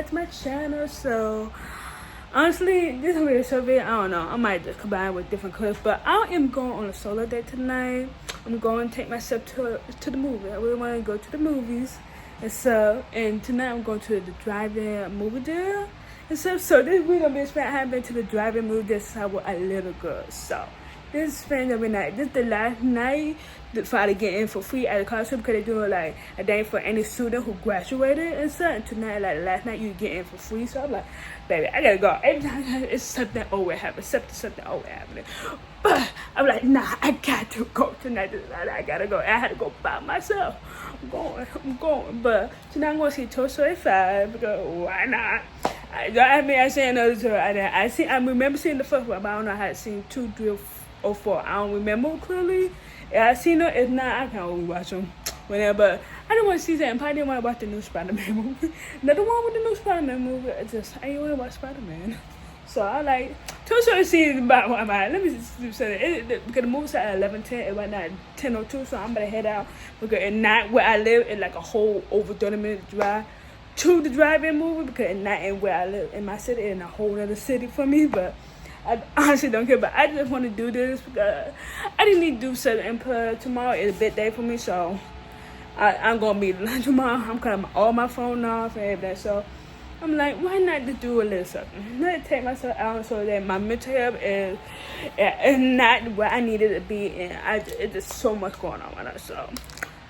back to my channel. So honestly, this will be a short video. I don't know, I might just combine with different clips, but I am going on a solo date tonight. I'm going to take myself to the movie. I really want to go to the movies and tonight I'm going to the drive-in movie there and stuff. So this week I'm gonna spend, I haven't been to the drive-in movie there since I was a little girl. So this is spending every night. This is the last night for I to get in for free at the classroom, because they do like a day for any student who graduated and stuff. And tonight, like last night, you get in for free. So I'm like, baby, I gotta go. Every time it's something always happening, something always happening. But I'm like, nah, I got to go tonight. I gotta go. I had to go by myself. I'm going. But tonight I'm gonna see Toy Story 5 because why not? I seen another two. I remember seeing the first one, but I don't know how I seen 2, 3, or 4. I don't remember clearly. Yeah, I seen it. If not, I can always watch them whenever. But I didn't want to see that. I probably didn't want to watch the new Spider-Man movie. Not the one with the new Spider-Man movie. I didn't want to watch Spider-Man. So I like Toy Story season about my mind. Let me just say that because the movie started at 11:10. It went at 10:02. So I'm gonna head out because at night where I live, it's like a whole over 30-minute drive to the drive-in movie, because at night and where I live in my city, it's in a whole other city for me. But I honestly don't care, but I just want to do this because I didn't need to do certain input. Tomorrow is a big day for me, so I'm going to be lunch tomorrow. I'm cutting all my phone off and everything, so I'm like, why not just do a little something? Let me take myself out so that my mental health is not where I need it to be, and it's just so much going on right now, so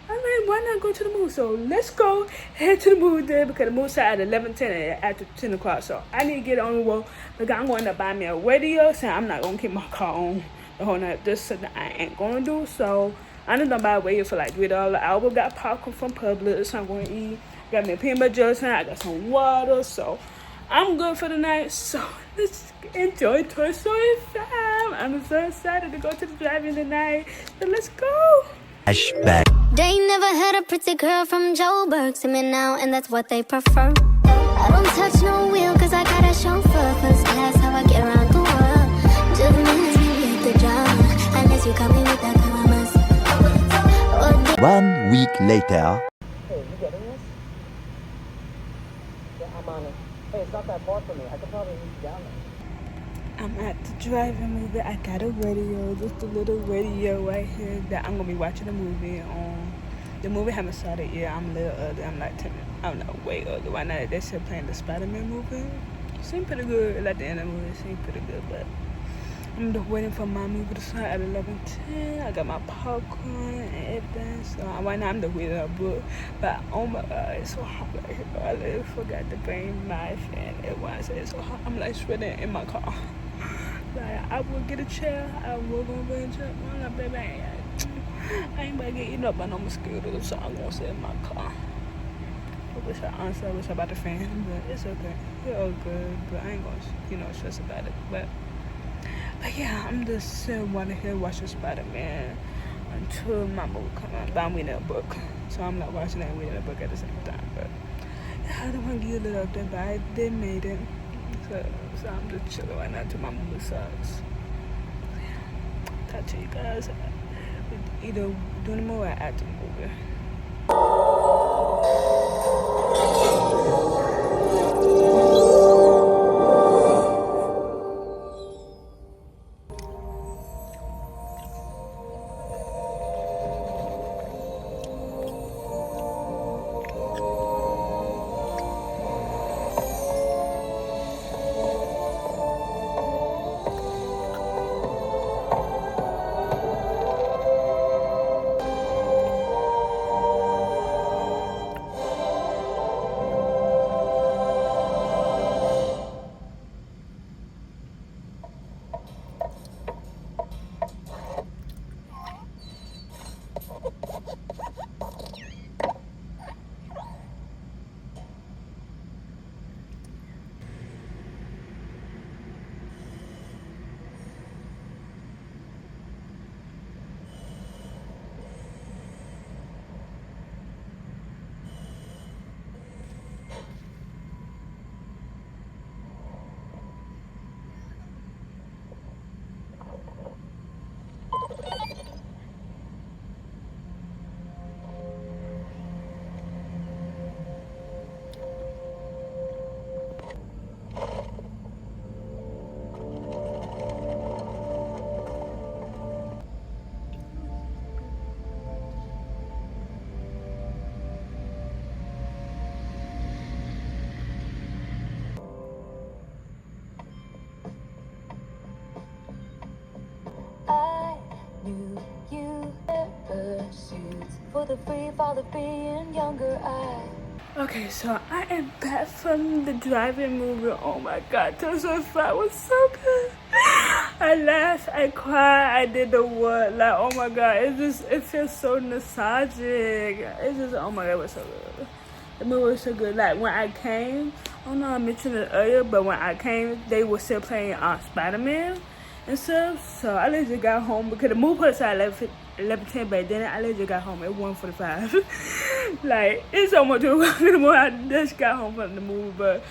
I'm like, why not go to the movie? So let's go head to the movie there, because the movie started at 11:10 and after 10 o'clock. So I need to get on the road because I'm going to buy me a radio, so I'm not going to keep my car on the whole night. This is something I ain't going to do. So I just don't buy a radio for like $3. I always got popcorn from Publix, so I'm going to eat. Got me a peanut butter jelly sandwich. I got some water. So I'm good for the night. So let's enjoy Toy Story 5. I'm so excited to go to the drive-in tonight. So let's go. Flashback. They never had a pretty girl from Joburg. See me now, and that's what they prefer. I don't touch no wheel, cause I got a chauffeur. First class, how I get around the world. Just miss me with the drama, unless you come in with that commas. 1 week later. Hey, you getting this? Yeah, I'm on it. Hey, it's not that far from me. I could probably meet you down there. I'm at the drive-in movie. I got a radio, just a little radio right here that I'm gonna be watching the movie on. The movie haven't started yet. I'm a little early. I'm like 10 minutes. I'm not way early. Why not? They're still playing the Spider-Man movie. Seemed pretty good. Like the end of the movie, seemed pretty good. But I'm just waiting for my movie to start at 11:10. I got my popcorn and everything. So right now I'm just waiting a book. But oh my God, it's so hot right here. I literally forgot to bring my fan. It was so hot. I'm like sweating in my car. Like, I will get a chair. I will go bring a chair. I'm like, baby, I ain't about to get eaten up by no mosquitoes, so I'm gonna sit in my car. I wish I about the fan, but it's okay. It's all good, but I ain't gonna, stress about it. But yeah, I'm just sitting wanting to watch Spider-Man until my movie come out. But I'm reading a book, so I'm not watching that and reading a book at the same time. But yeah, I don't want to give a little update, but I did made it. So I'm just chilling right now until my movie starts. Yeah. Talk to you guys either during the movie or after the movie. for the free, for the being younger. Okay, so I am back from the drive-in movie. Oh my god, Toy Story 5 was so good. I laughed, I cried, I did the what, like oh my god, it feels so nostalgic. It's just oh my god, it was so good. The movie was so good. Like when I came, I don't know I mentioned it earlier, but when I came, they were still playing Spider-Man and stuff. So I literally got home because the movie was at 11:10, but then I literally got home at 1:45. Like it's almost 2 o'clock in the morning. I just got home from the movie, but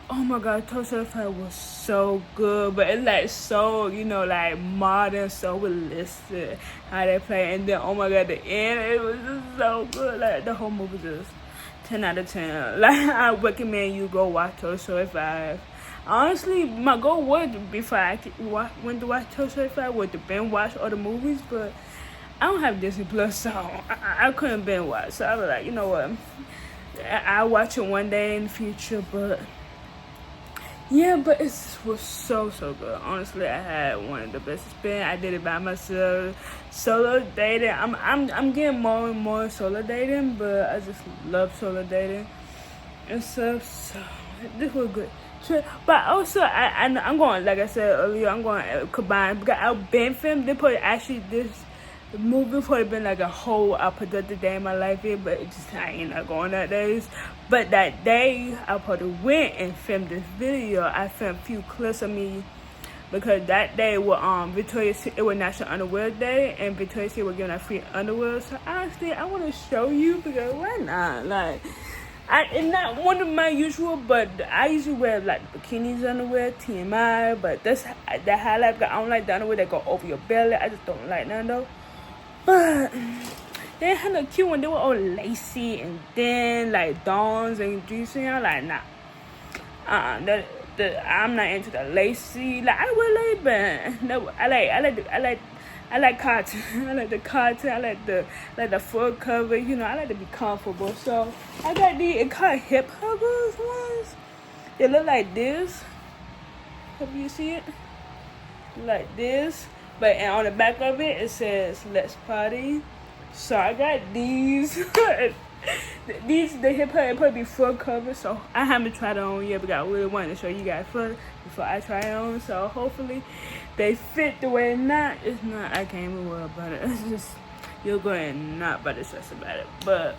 oh my god, Toy Story 5 was so good. But it's like so, you know, like modern, so realistic how they play. And then oh my god, the end, it was just so good. Like the whole movie just 10 out of 10. Like I recommend you go watch Toy Story 5. Honestly, my goal was before I went to watch Toy Story 5 was to binge watch all the movies, but I don't have Disney Plus, so I couldn't binge watch. So I was like, you know what, I'll watch it one day in the future. But yeah, but it was so good. Honestly, I had one of the best experience. I did it by myself, solo dating. I'm getting more and more solo dating, but I just love solo dating and stuff. So this was good. But also, I'm going, like I said earlier, I'm going to combine because I've been filmed. They put actually this movie probably been like a whole productive day in my life here, but it just I ain't not going that days. But that day I probably went and filmed this video. I filmed a few clips of me because that day was Victoria's Secret, it was National Underwear Day, and Victoria's Secret was giving out free underwear. So honestly, I want to show you because why not? Like. It's not one of my usual, but I usually wear like bikinis underwear, TMI, but that's the highlight because I don't like the underwear that go over your belly. I just don't like none though. But they had a cute one. They were all lacy and thin, like dawns and juicy. I'm like, nah. I'm not into the lacy. Like I wear lace band. No, I like cotton. I like the cotton. I like the full cover. You know, I like to be comfortable. So I got these. It called hip huggers ones. They look like this. Hope you see it. Like this. But and on the back of it, it says "Let's Party." So I got these. The hip hug probably be full cover. So I haven't tried it on yet, but I really wanted to show you guys first before I try it on. So hopefully they fit the way it's not, I can't even worry about it. It's just, you're going not about to stress about it. But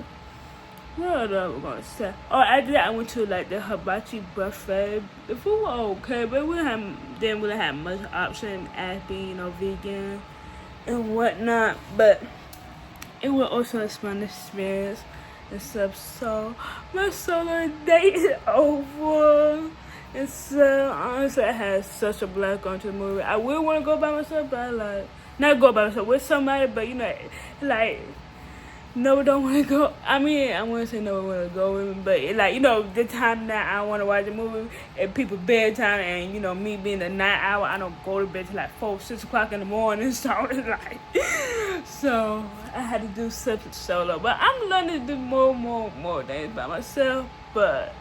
what else we're gonna say? Oh, after that I went to like the Hibachi Buffet. The food was okay, but we didn't really have much option as being, you know, vegan and whatnot. But it was also a fun experience and stuff. So my solo date is over. And so honestly, I had such a blast going to the movie. I would want to go by myself, but I like not go by myself with somebody. But you know, like no, don't want to go. I mean, I wouldn't say no one want to go with me, but like you know, the time that I want to watch the movie and people bedtime, and you know, me being the night owl, I don't go to bed till like 4, 6 o'clock in the morning. So it's like, so I had to do something solo. But I'm learning to do more things by myself. But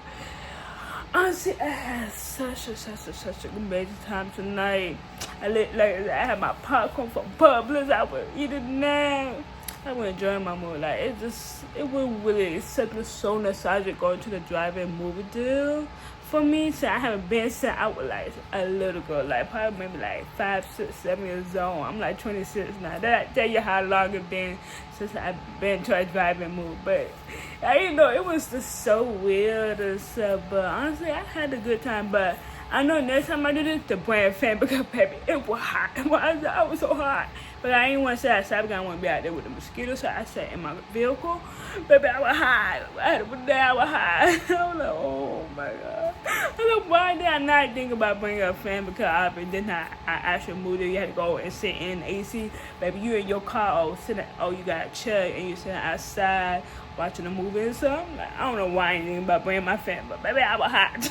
honestly, I had such a amazing time tonight. I had my popcorn from Publix. I was eating now. I was enjoying my movie. Like it was really something so nostalgic going to the drive-in movie deal for me. So I haven't been since I was like a little girl, like probably maybe like 5, 6, 7 years old. I'm like 26 now. That tell you how long it's been since I've been to a drive-in movie. But you know, it was just so weird and stuff. But honestly, I had a good time. But I know next time I do this, the brand fan, because baby, it was hot. I was so hot. But I didn't want to stay outside because I want to be out there with the mosquitoes. So I sat in my vehicle. Baby, I was hot. I was hot. I was like, oh my God. I don't know why did I not think about bringing a fan, because then I actually moved there. You had to go and sit in the AC. Baby, you in your car you got a chair and you're sitting outside watching a movie and stuff. Like, I don't know why I ain't thinking about bringing my fan, but baby, I was hot.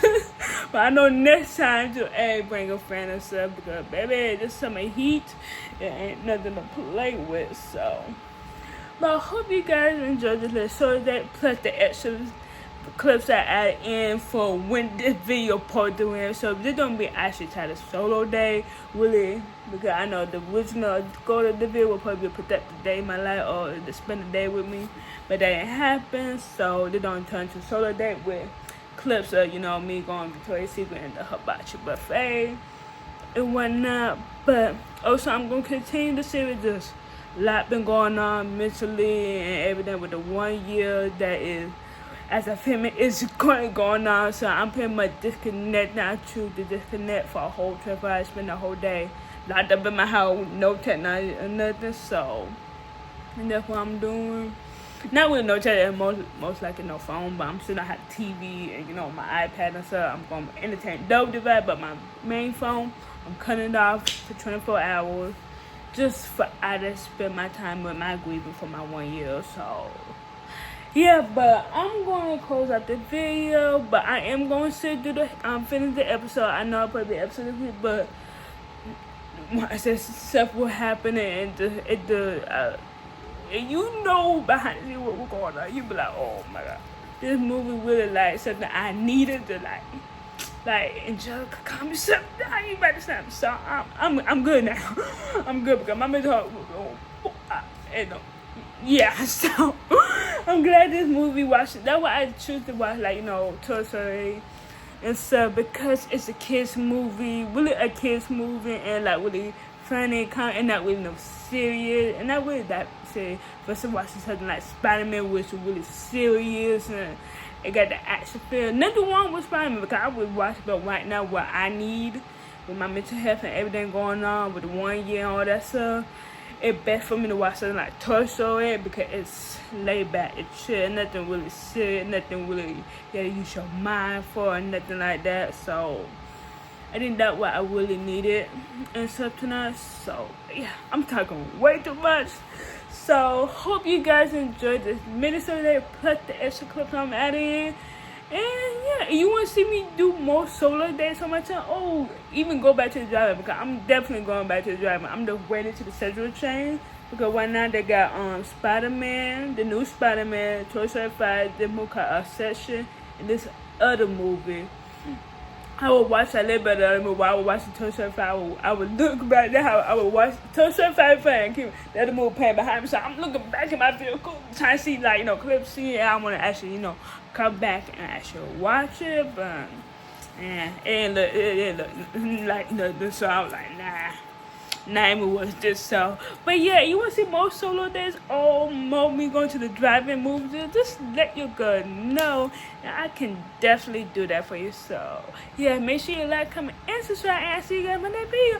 But I know next time to bring a fan and stuff, because baby, this summer heat, it ain't nothing to play with. So, but I hope you guys enjoyed this little show today, plus the extra clips I add in for when this video posted in. So this don't be actually titled solo day, really, because I know the original goal of the video will probably be protect the day of my life or to spend the day with me, but that didn't happen. So they don't turn to solo day with clips of, you know, me going to Victoria's Secret and the Hibachi Buffet and whatnot. But also I'm gonna continue the series. Just a lot been going on mentally and everything with the 1 year that is as a family is going on. So I'm pretty much disconnected now. To disconnect for a whole 24 hours. Spend the whole day locked up in my house, no technology or nothing. So and that's what I'm doing. Not with no technology, most likely no phone, but I'm still not have TV and, you know, my iPad and stuff. I'm going to entertain double device, but my main phone, I'm cutting it off for 24 hours just for I to spend my time with my grieving for my 1 year. So yeah, but I'm going to close out the video, but I am going to sit through the finish the episode. I know I'll probably be episode this week, but once this stuff will happen and you know behind the scenes what we're going on, you be like, oh my god, this movie really like something I needed to like Angelica, calm yourself down, you better stop. So I'm good now. I'm good because my mental health yeah, so I'm glad this movie watched. That's why I choose to watch, like, you know, Toy Story and stuff, because it's a kids movie, really a kids movie, and like really funny, and not really no serious, and not really that serious. But watching something like Spider-Man, which is really serious and it got the action feel. Nothing wrong with Spider-Man, because I would watch it, but right now what I need with my mental health and everything going on with the 1 year and all that stuff, it's best for me to watch something like Toy Story because it's laid back, it's chill, nothing really serious, nothing really you gotta use your mind for, and nothing like that. So I think that's what I really needed and stuff tonight. So yeah, I'm talking way too much. So hope you guys enjoyed this mini today, plus the extra clips I'm adding. And yeah, you want to see me do more solo days on my channel? Oh, even go back to the driving, because I'm definitely going back to the driving. I'm just waiting to the schedule change, because right now they got Spider-Man, the new Spider-Man, Toy Story 5, the movie called SHEIN, and this other movie. I would watch that little bit of the other movie. While I would watch the Toy Story 5, I would look back at how I would watch Toy Story 5 and keep the other movie playing behind me. So I'm looking back at my vehicle, trying to see, like, you know, clips, see, and I want to actually, you know, come back and actually watch it. But yeah, it look like nothing. So I was like, nah. Name was just so. But yeah, you want to see more solo days or more me going to the drive-in movies, just let your girl know, and I can definitely do that for you. So yeah, make sure you like, comment, and subscribe, and I'll see you guys in my next video.